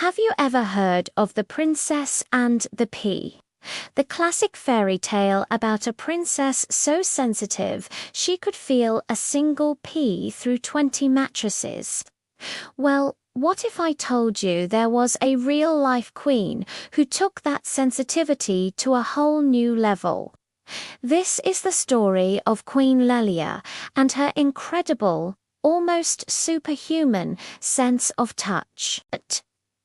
Have you ever heard of The Princess and the Pea? The classic fairy tale about a princess so sensitive she could feel a single pea through 20 mattresses. Well, what if I told you there was a real-life queen who took that sensitivity to a whole new level? This is the story of Queen Lelia and her incredible, almost superhuman sense of touch.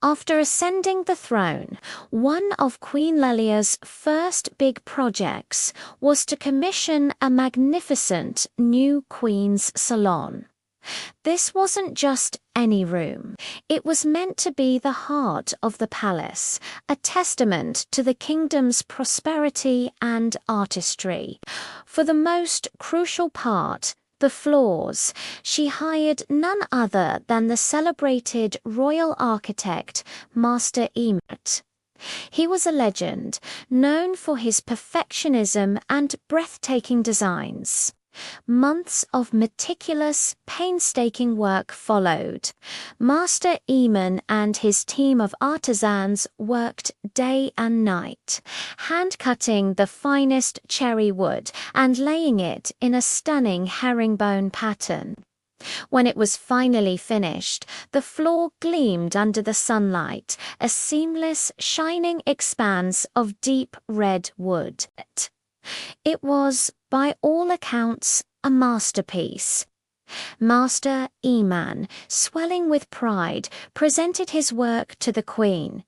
After ascending the throne, one of Queen Lelia's first big projects was to commission a magnificent new Queen's Salon. This wasn't just any room. It was meant to be the heart of the palace, a testament to the kingdom's prosperity and artistry. For the most crucial part, the floors, she hired none other than the celebrated royal architect, Master Eamet. He was a legend, known for his perfectionism and breathtaking designs. Months of meticulous, painstaking work followed. Master Eamon and his team of artisans worked day and night, hand-cutting the finest cherry wood and laying it in a stunning herringbone pattern. When it was finally finished, the floor gleamed under the sunlight, a seamless, shining expanse of deep red wood. It was, by all accounts, a masterpiece. Master Eman, swelling with pride, presented his work to the Queen.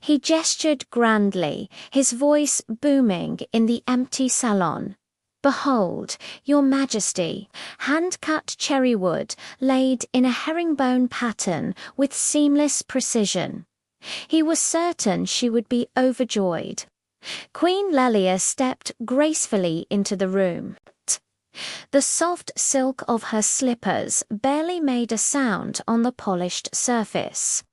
He gestured grandly, his voice booming in the empty salon. "Behold, Your Majesty, hand-cut cherry wood laid in a herringbone pattern with seamless precision." He was certain she would be overjoyed. Queen Lelia stepped gracefully into the room. The soft silk of her slippers barely made a sound on the polished surface.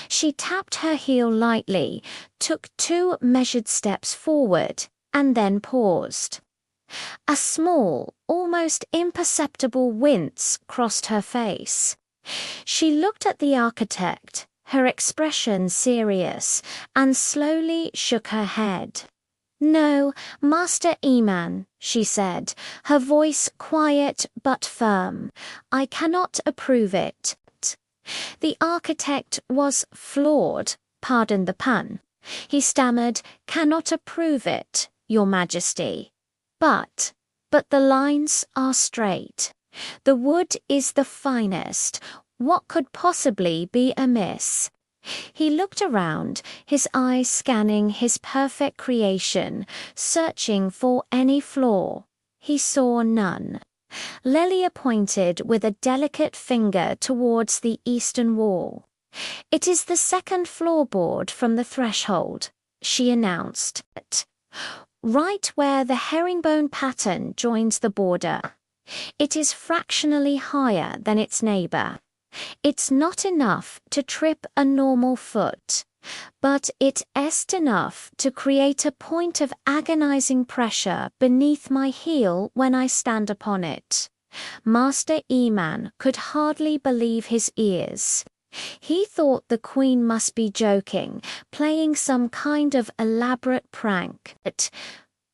She tapped her heel lightly, took 2 measured steps forward, and then paused. A small, almost imperceptible wince crossed her face. She looked at the architect, her expression serious, and slowly shook her head. "No, Master Eman," she said, her voice quiet but firm. "I cannot approve it." The architect was floored, pardon the pun. He stammered, "Cannot approve it, Your Majesty. But the lines are straight. The wood is the finest. What could possibly be amiss?" He looked around, his eyes scanning his perfect creation, searching for any flaw. He saw none. Lelia pointed with a delicate finger towards the eastern wall. "It is the second floorboard from the threshold," she announced. "Right where the herringbone pattern joins the border. It is fractionally higher than its neighbor. It's not enough to trip a normal foot, but it is enough to create a point of agonizing pressure beneath my heel when I stand upon it." Master Eman could hardly believe his ears. He thought the Queen must be joking, playing some kind of elaborate prank.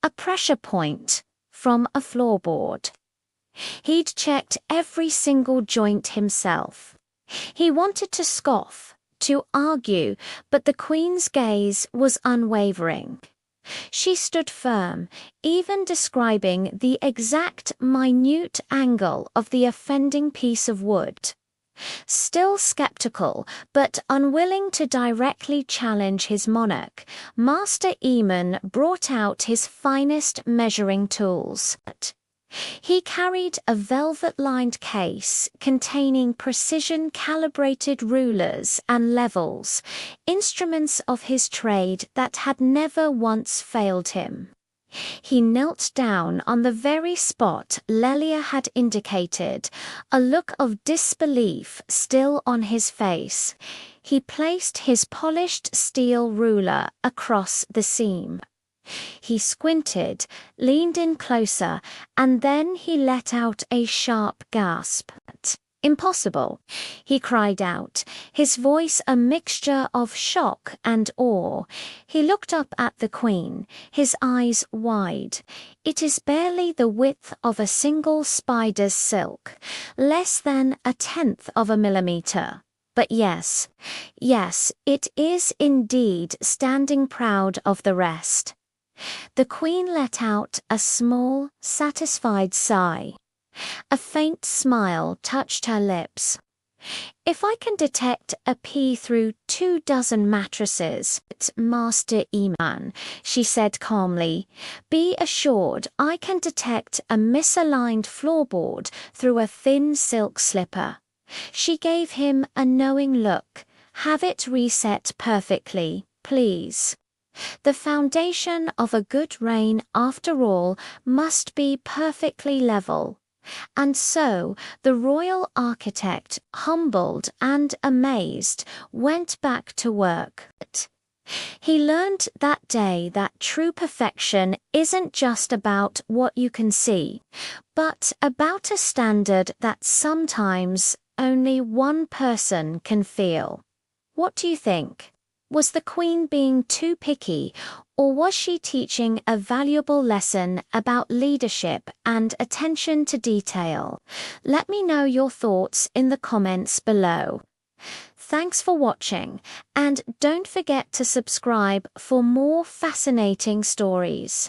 A pressure point from a floorboard. He'd checked every single joint himself. He wanted to scoff, to argue, but the Queen's gaze was unwavering. She stood firm, even describing the exact minute angle of the offending piece of wood. Still skeptical, but unwilling to directly challenge his monarch, Master Eamon brought out his finest measuring tools. He carried a velvet-lined case containing precision-calibrated rulers and levels, instruments of his trade that had never once failed him. He knelt down on the very spot Lelia had indicated, a look of disbelief still on his face. He placed his polished steel ruler across the seam. He squinted, leaned in closer, and then he let out a sharp gasp. Impossible, he cried out, his voice a mixture of shock and awe. He looked up at the Queen, his eyes wide. It is barely the width of a single spider's silk, less than 1/10 of a millimeter. But yes, it is indeed standing proud of the rest. The Queen let out a small, satisfied sigh. A faint smile touched her lips. If I can detect a pea through 24 mattresses, Master Eman, she said calmly, be assured I can detect a misaligned floorboard through a thin silk slipper. She gave him a knowing look. Have it reset perfectly, please. The foundation of a good reign, after all, must be perfectly level. And so the royal architect, humbled and amazed, went back to work. He learned that day that true perfection isn't just about what you can see, but about a standard that sometimes only one person can feel. What do you think? Was the Queen being too picky, or was she teaching a valuable lesson about leadership and attention to detail? Let me know your thoughts in the comments below. Thanks for watching, and don't forget to subscribe for more fascinating stories.